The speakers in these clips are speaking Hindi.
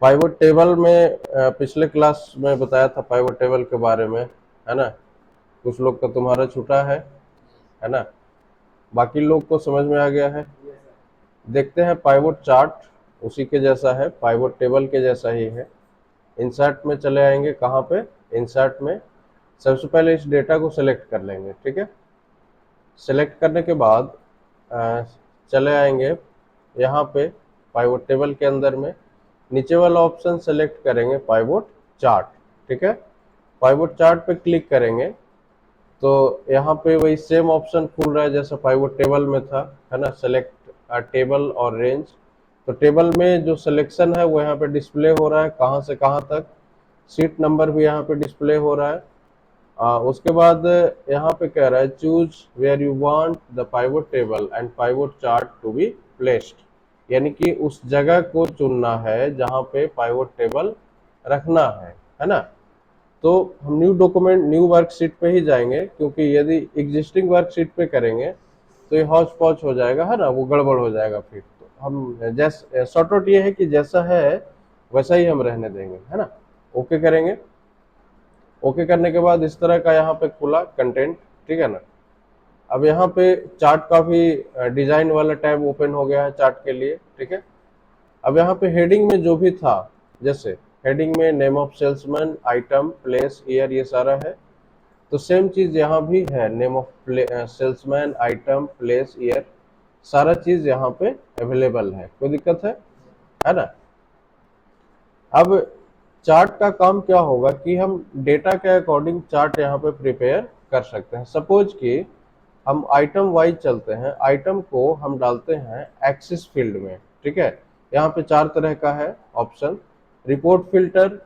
पाइवट टेबल में पिछले क्लास में बताया था पाइवट टेबल के बारे में, है ना। कुछ लोग का तुम्हारा छूटा है ना। बाकी लोग को समझ में आ गया है। देखते हैं पाइवट चार्ट, उसी के जैसा है, पाइवट टेबल के जैसा ही है। इंसर्ट में चले आएंगे, कहाँ पे, इंसर्ट में सबसे पहले इस डेटा को सिलेक्ट कर लेंगे, ठीक है। सिलेक्ट करने के बाद चले आएंगे यहाँ पे पाइवट टेबल के अंदर में, नीचे वाला ऑप्शन सेलेक्ट करेंगे पाइवट चार्ट, ठीक है। पाइवट चार्ट पे क्लिक करेंगे तो यहाँ पे वही सेम ऑप्शन खुल रहा है जैसा पाइवट टेबल में था, है ना। सेलेक्ट टेबल और रेंज। तो टेबल में जो सिलेक्शन है वो यहाँ पे डिस्प्ले हो रहा है, कहाँ से कहाँ तक। सीट नंबर भी यहाँ पे डिस्प्ले हो रहा है। उसके बाद यहाँ पे कह रहा है choose where you want the pivot table and pivot chart to be placed, यानी कि उस जगह को चुनना है जहाँ पे पाइवट टेबल रखना है ना। तो हम न्यू डॉक्यूमेंट न्यू वर्कशीट पे ही जाएंगे, क्योंकि यदि एग्जिस्टिंग वर्कशीट पे करेंगे तो ये हौच पौच हो जाएगा, है ना, वो गड़बड़ हो जाएगा। फिर तो हम जैसे शॉर्ट आउट ये है कि जैसा है वैसा ही हम रहने देंगे, है ना। ओके करेंगे। ओके करने के बाद इस तरह का यहाँ पे खुला कंटेंट, ठीक है ना। अब यहाँ पे चार्ट का भी डिजाइन वाला टैब ओपन हो गया है चार्ट के लिए, ठीक है। अब यहाँ पे हेडिंग में जो भी था, जैसे हेडिंग में name of salesman, item, place, year, ये सारा है। तो सेम चीज यहाँ भी है, name of salesman, item, place, year, सारा चीज यहाँ पे अवेलेबल है। कोई दिक्कत है ना। अब चार्ट का काम क्या होगा कि हम डेटा के अकॉर्डिंग चार्ट यहाँ पे प्रिपेयर कर सकते हैं। सपोज कि हम आइटम वाइज चलते हैं, आइटम को हम डालते हैं एक्सिस फील्ड में, ठीक है। यहाँ पे 4 तरह का है ऑप्शन। रिपोर्ट फिल्टर,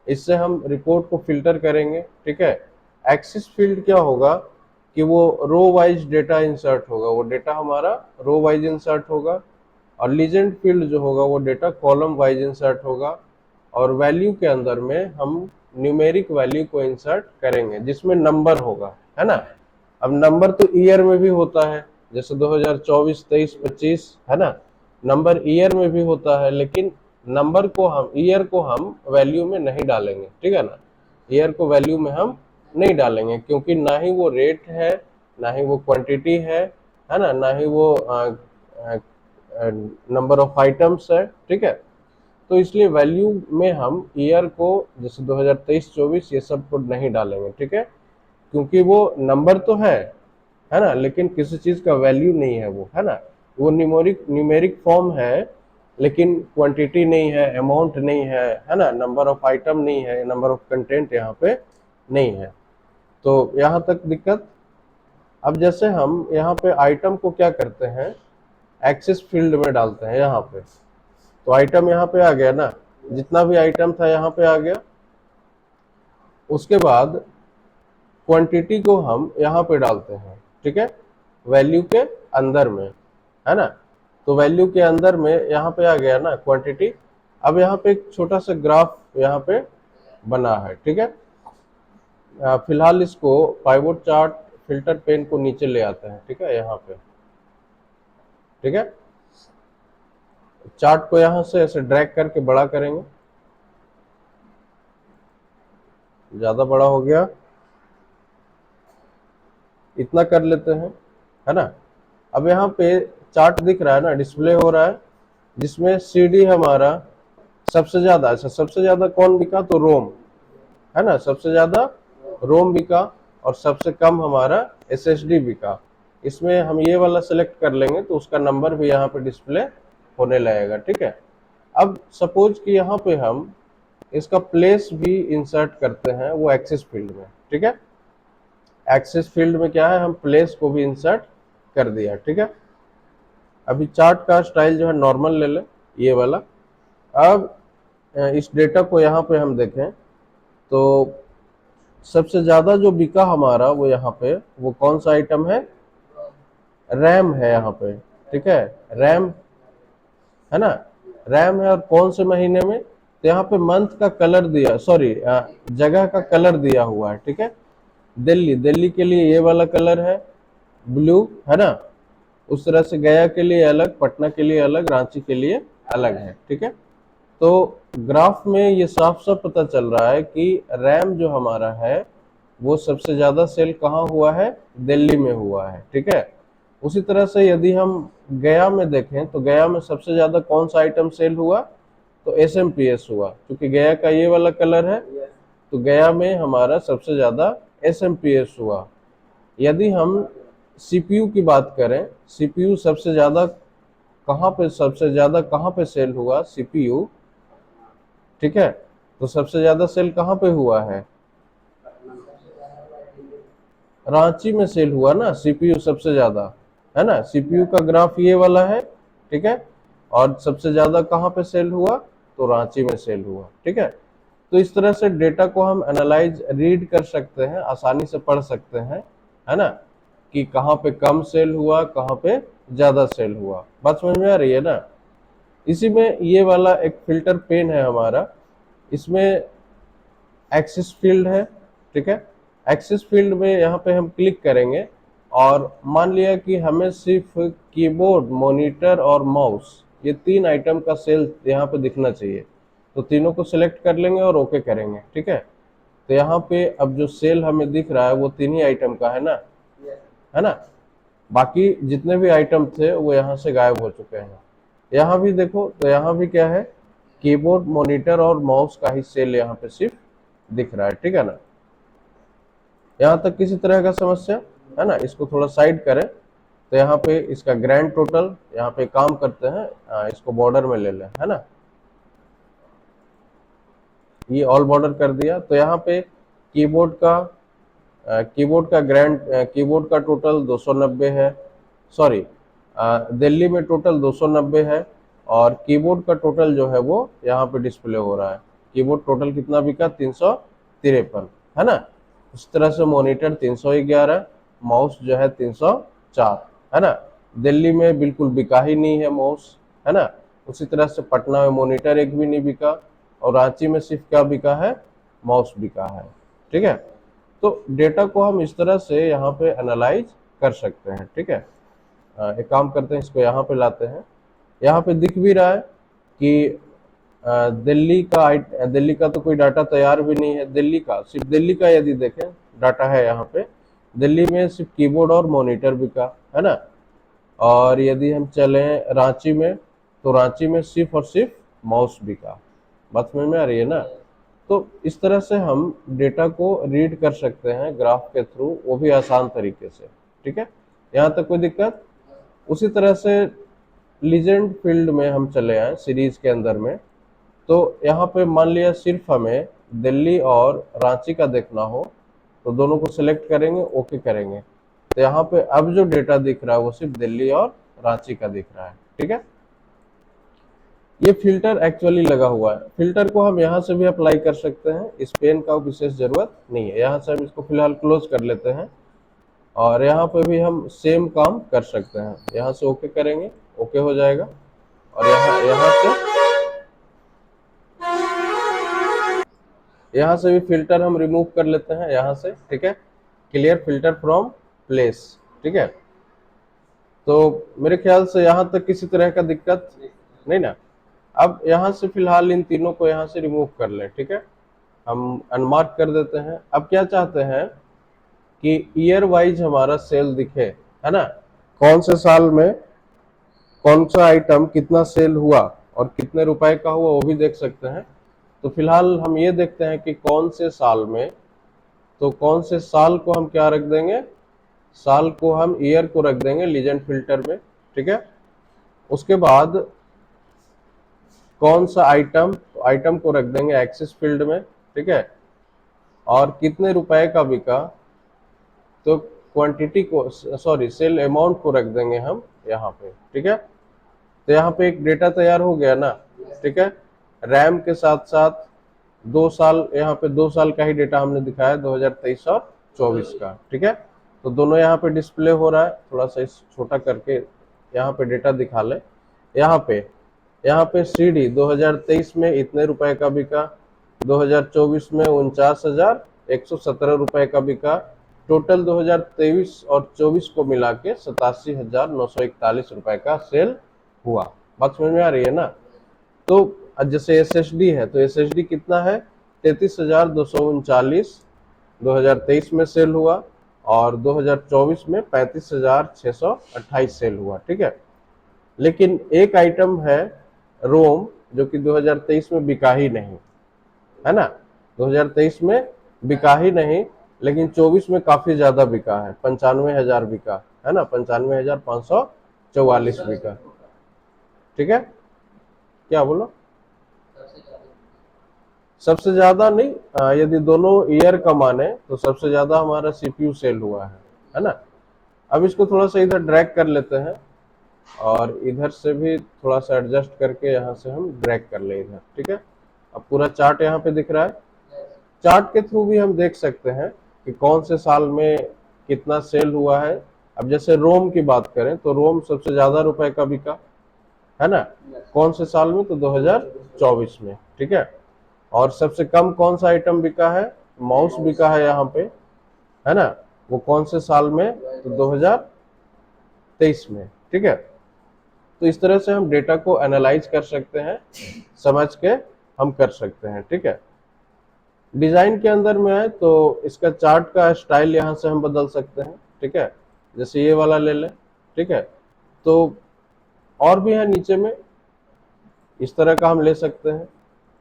इससे हम रिपोर्ट को फिल्टर करेंगे, ठीक है। एक्सिस फील्ड क्या होगा कि वो रो वाइज डेटा इंसर्ट होगा, वो डेटा हमारा रो वाइज इंसर्ट होगा। और लीजेंड फील्ड जो होगा वो डेटा कॉलम वाइज इंसर्ट होगा। और वैल्यू के अंदर में हम न्यूमेरिक वैल्यू को इंसर्ट करेंगे जिसमें नंबर होगा, है ना। अब नंबर तो ईयर में भी होता है, जैसे 2024, 23, 25, है ना। नंबर ईयर में भी होता है, लेकिन नंबर को हम, ईयर को हम वैल्यू में नहीं डालेंगे, ठीक है ना। ईयर को वैल्यू में हम नहीं डालेंगे, क्योंकि ना ही वो रेट है, ना ही वो क्वांटिटी है ना, ना ही वो नंबर ऑफ आइटम्स है, ठीक है। तो इसलिए वैल्यू में हम ईयर को, जैसे 2023-24, ये सब को नहीं डालेंगे, ठीक है। क्योंकि वो नंबर तो है ना, लेकिन किसी चीज का वैल्यू नहीं है वो, है ना। वो न्यूमेरिक फॉर्म है, लेकिन क्वांटिटी नहीं है, अमाउंट नहीं है ना, नंबर ऑफ आइटम नहीं है, नंबर ऑफ कंटेंट यहाँ पे नहीं है। तो यहाँ तक दिक्कत। अब जैसे हम यहाँ पे आइटम को क्या करते हैं, एक्सिस फील्ड में डालते हैं यहाँ पे। तो आइटम यहाँ पे आ गया ना, जितना भी आइटम था यहाँ पे आ गया। उसके बाद क्वांटिटी को हम यहाँ पे डालते हैं, ठीक है, वैल्यू के अंदर में, है ना। तो वैल्यू के अंदर में यहाँ पे आ गया ना क्वांटिटी। अब यहाँ पे एक छोटा सा ग्राफ यहाँ पे बना है, ठीक है। फिलहाल इसको पाइवट चार्ट फिल्टर पेन को नीचे ले आते हैं, ठीक है, यहाँ पे, ठीक है। चार्ट को यहाँ से ऐसे ड्रैग करके बड़ा करेंगे, ज्यादा बड़ा हो गया, इतना कर लेते हैं, है ना। अब यहाँ पे चार्ट दिख रहा है ना, डिस्प्ले हो रहा है, जिसमें सीडी हमारा सबसे ज्यादा, अच्छा सबसे ज्यादा कौन बिका, तो रोम, है ना, सबसे ज्यादा रोम बिका। और सबसे कम हमारा एसएसडी बिका। इसमें हम ये वाला सेलेक्ट कर लेंगे तो उसका नंबर भी यहाँ पे डिस्प्ले होने लगेगा, ठीक है। अब सपोज कि यहाँ पे हम इसका प्लेस भी इंसर्ट करते हैं वो एक्सिस फील्ड में, ठीक है। एक्सिस फील्ड में क्या है, हम प्लेस को भी इंसर्ट कर दिया, ठीक है। अभी चार्ट का स्टाइल जो है नॉर्मल ले ले, ये वाला। अब इस डेटा को यहाँ पे हम देखें तो सबसे ज्यादा जो बिका हमारा वो यहाँ पे, वो कौन सा आइटम है, रैम है यहाँ पे, ठीक है, रैम, है ना, रैम है। और कौन से महीने में, तो यहाँ पे मंथ का कलर दिया, सॉरी जगह का कलर दिया हुआ है, ठीक है। दिल्ली, दिल्ली के लिए ये वाला कलर है ब्लू, है ना। उस तरह से गया के लिए अलग, पटना के लिए अलग, रांची के लिए अलग है, ठीक है। तो ग्राफ में ये साफ साफ पता चल रहा है कि रैम जो हमारा है वो सबसे ज्यादा सेल कहाँ हुआ है, दिल्ली में हुआ है, ठीक है। उसी तरह से यदि हम गया में देखें तो गया में सबसे ज्यादा कौन सा आइटम सेल हुआ, तो SMPS हुआ, क्योंकि गया का ये वाला कलर है, तो गया में हमारा सबसे ज्यादा SMPS हुआ। यदि हम CPU की बात करें, CPU सबसे ज्यादा कहाँ पे सेल हुआ, CPU, ठीक है। तो सबसे ज्यादा सेल कहाँ पे हुआ है, रांची में सेल हुआ ना CPU सबसे ज्यादा, है ना। CPU का ग्राफ ये वाला है, ठीक है। और सबसे ज्यादा कहाँ पे सेल हुआ, तो रांची में सेल हुआ, ठीक है। तो इस तरह से डेटा को हम एनालाइज रीड कर सकते हैं, आसानी से पढ़ सकते हैं, है ना, कि कहाँ पे कम सेल हुआ, कहाँ पे ज्यादा सेल हुआ। बात समझ में आ रही है ना। इसी में ये वाला एक फिल्टर पेन है हमारा, इसमें एक्सिस फील्ड है, ठीक है। एक्सिस फील्ड में यहाँ पे हम क्लिक करेंगे और मान लिया कि हमें सिर्फ कीबोर्ड, मॉनिटर और माउस, ये 3 आइटम का सेल यहाँ पे दिखना चाहिए। तो तीनों को सिलेक्ट कर लेंगे और ओके करेंगे, ठीक है। तो यहाँ पे अब जो सेल हमें दिख रहा है वो 3 ही आइटम का है ना, है ना। बाकी जितने भी आइटम थे वो यहाँ से गायब हो चुके हैं। यहाँ भी देखो, तो यहाँ भी क्या है, कीबोर्ड, मॉनिटर और माउस का ही सेल यहाँ पे सिर्फ दिख रहा है, ठीक है ना। यहाँ तक किसी तरह का समस्या है ना। इसको थोड़ा साइड करें तो यहाँ पे इसका ग्रैंड टोटल, यहाँ पे काम करते हैं, इसको बॉर्डर में ले लें, है ना। ये ऑल बॉर्डर कर दिया। तो यहाँ पे कीबोर्ड का टोटल 290 है, सॉरी, दिल्ली में टोटल 290 है, और कीबोर्ड का टोटल जो है वो यहाँ पे डिस्प्ले हो रहा है। कीबोर्ड टोटल कितना बिका, 353, है ना। इस तरह से मॉनिटर 311, माउस जो है 304, है ना। दिल्ली में बिल्कुल बिका ही नहीं है माउस, है ना। उसी तरह से पटना में मॉनिटर एक भी नहीं बिका, और रांची में सिर्फ क्या बिका है, माउस बिका है, ठीक है। तो डेटा को हम इस तरह से यहाँ पे एनालाइज कर सकते हैं, ठीक है। एक काम करते हैं, इसको यहाँ पे लाते हैं। यहाँ पे दिख भी रहा है कि दिल्ली का तो कोई डाटा तैयार भी नहीं है। सिर्फ दिल्ली का यदि देखें डाटा है यहाँ पे, दिल्ली में सिर्फ कीबोर्ड और मॉनिटर बिका, है ना। और यदि हम चलें रांची में, तो रांची में सिर्फ और सिर्फ माउस बिका। बात समझ में आ रही है ना। तो इस तरह से हम डेटा को रीड कर सकते हैं ग्राफ के थ्रू, वो भी आसान तरीके से, ठीक है। यहाँ तक कोई दिक्कत। उसी तरह से लीजेंड फील्ड में हम चले आए सीरीज के अंदर में, तो यहाँ पे मान लिया सिर्फ हमें दिल्ली और रांची का देखना हो, तो दोनों को सिलेक्ट करेंगे, ओके करेंगे। तो यहाँ पे अब जो डेटा दिख रहा है वो सिर्फ दिल्ली और रांची का दिख रहा है, ठीक है। ये फिल्टर एक्चुअली लगा हुआ है। फिल्टर को हम यहाँ से भी अप्लाई कर सकते हैं, इस पेन का विशेष जरूरत नहीं है। यहाँ से हम इसको फिलहाल क्लोज कर लेते हैं, और यहाँ पे भी हम सेम काम कर सकते हैं। यहाँ से ओके करेंगे, ओके हो जाएगा। और यहाँ से भी फिल्टर हम रिमूव कर लेते हैं यहाँ से, ठीक है। क्लियर फिल्टर फ्रॉम प्लेस, ठीक है। तो मेरे ख्याल से यहाँ तक किसी तरह का दिक्कत नहीं ना। अब यहाँ से फिलहाल इन तीनों को यहाँ से रिमूव कर लें, ठीक है। हम अनमार्क कर देते हैं। अब क्या चाहते हैं कि ईयर वाइज हमारा सेल दिखे, है ना। कौन से साल में कौन सा आइटम कितना सेल हुआ और कितने रुपए का हुआ, वो भी देख सकते हैं। तो फिलहाल हम ये देखते हैं कि कौन से साल में, तो कौन से साल को हम क्या रख देंगे, साल को हम ईयर को रख देंगे लीजेंड फिल्टर में, ठीक है। उसके बाद कौन सा आइटम, तो आइटम को रख देंगे एक्सिस फील्ड में, ठीक है। और कितने रुपए का बिका, तो क्वांटिटी को, सॉरी, सेल अमाउंट को रख देंगे हम यहाँ पे, ठीक है। तो यहाँ पे एक डेटा तैयार हो गया ना, ठीक है। रैम के साथ साथ 2 साल, यहाँ पे 2 साल का ही डेटा हमने दिखाया, 2023 और 24 का, ठीक है। तो दोनों यहाँ पे डिस्प्ले हो रहा है। थोड़ा सा इस छोटा करके यहाँ पे डेटा दिखा ले। यहाँ पे CD 2023 में इतने रुपए का बिका, 2024 में 49,117 रुपए का बिका। टोटल 2023 और 24 को मिला के 87,941 रुपए का सेल हुआ। बात समझ में आ रही है ना। तो जैसे SSD है तो SSD कितना है 33,239 2023 में सेल हुआ, और 2024 में 35,628 सेल हुआ, ठीक है। लेकिन एक आइटम है रोम जो कि 2023 में बिका ही नहीं, है ना। 2023 में बिका ही नहीं, लेकिन 24 में काफी ज्यादा बिका है, 95,000 बिका है ना, 95,544 बिका, ठीक है। क्या बोलो? सबसे ज्यादा नहीं, यदि दोनों ईयर का माने तो सबसे ज्यादा हमारा CPU सेल हुआ है ना। अब इसको थोड़ा सा इधर ड्रैग कर लेते हैं, और इधर से भी थोड़ा सा एडजस्ट करके यहाँ से हम ड्रैग कर ले इधर, ठीक है। अब पूरा चार्ट यहाँ पे दिख रहा है। चार्ट के थ्रू भी हम देख सकते हैं कि कौन से साल में कितना सेल हुआ है। अब जैसे रोम की बात करें तो रोम सबसे ज्यादा रुपए का बिका, है ना। कौन से साल में? तो 2024 में, ठीक है। और सबसे कम कौन सा आइटम बिका है? माउस बिका है यहाँ पे, है ना। वो कौन से साल में? तो 2023 में, ठीक है। तो इस तरह से हम डेटा को एनालाइज कर सकते हैं, समझ के हम कर सकते हैं, ठीक है। डिजाइन के अंदर में आए तो इसका चार्ट का स्टाइल यहाँ से हम बदल सकते हैं, ठीक है। जैसे ये वाला ले लें, ठीक है। तो और भी है नीचे में, इस तरह का हम ले सकते हैं,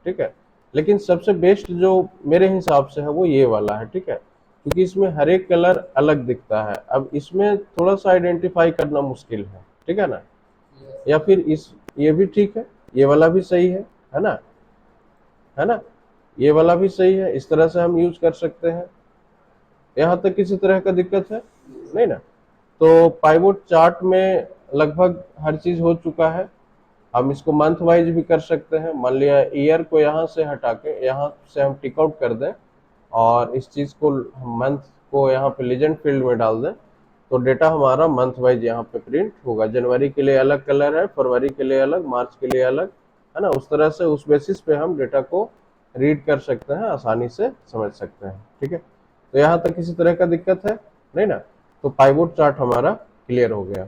ठीक है। लेकिन सबसे बेस्ट जो मेरे हिसाब से है वो ये वाला है, ठीक है, क्योंकि इसमें हर एक कलर अलग दिखता है। अब इसमें थोड़ा सा आइडेंटिफाई करना मुश्किल है, ठीक है ना। या फिर ये भी ठीक है, ये वाला भी सही है ना, है ना। ये वाला भी सही है, इस तरह से हम यूज कर सकते हैं। यहाँ तक किसी तरह का दिक्कत है नहीं ना। तो पाइवोट चार्ट में लगभग हर चीज हो चुका है। हम इसको मंथ वाइज भी कर सकते हैं। मान लिया ईयर को यहाँ से हटा के यहाँ से हम टिक आउट कर दें, और इस चीज को मंथ को यहाँ पे लीजेंड फील्ड में डाल दें, तो डेटा हमारा मंथ वाइज यहाँ पे प्रिंट होगा। जनवरी के लिए अलग कलर है, फरवरी के लिए अलग, मार्च के लिए अलग, है ना। उस तरह से उस बेसिस पे हम डेटा को रीड कर सकते हैं, आसानी से समझ सकते हैं, ठीक है। तो यहाँ तक किसी तरह का दिक्कत है नहीं ना। तो पाइवोट चार्ट हमारा क्लियर हो गया।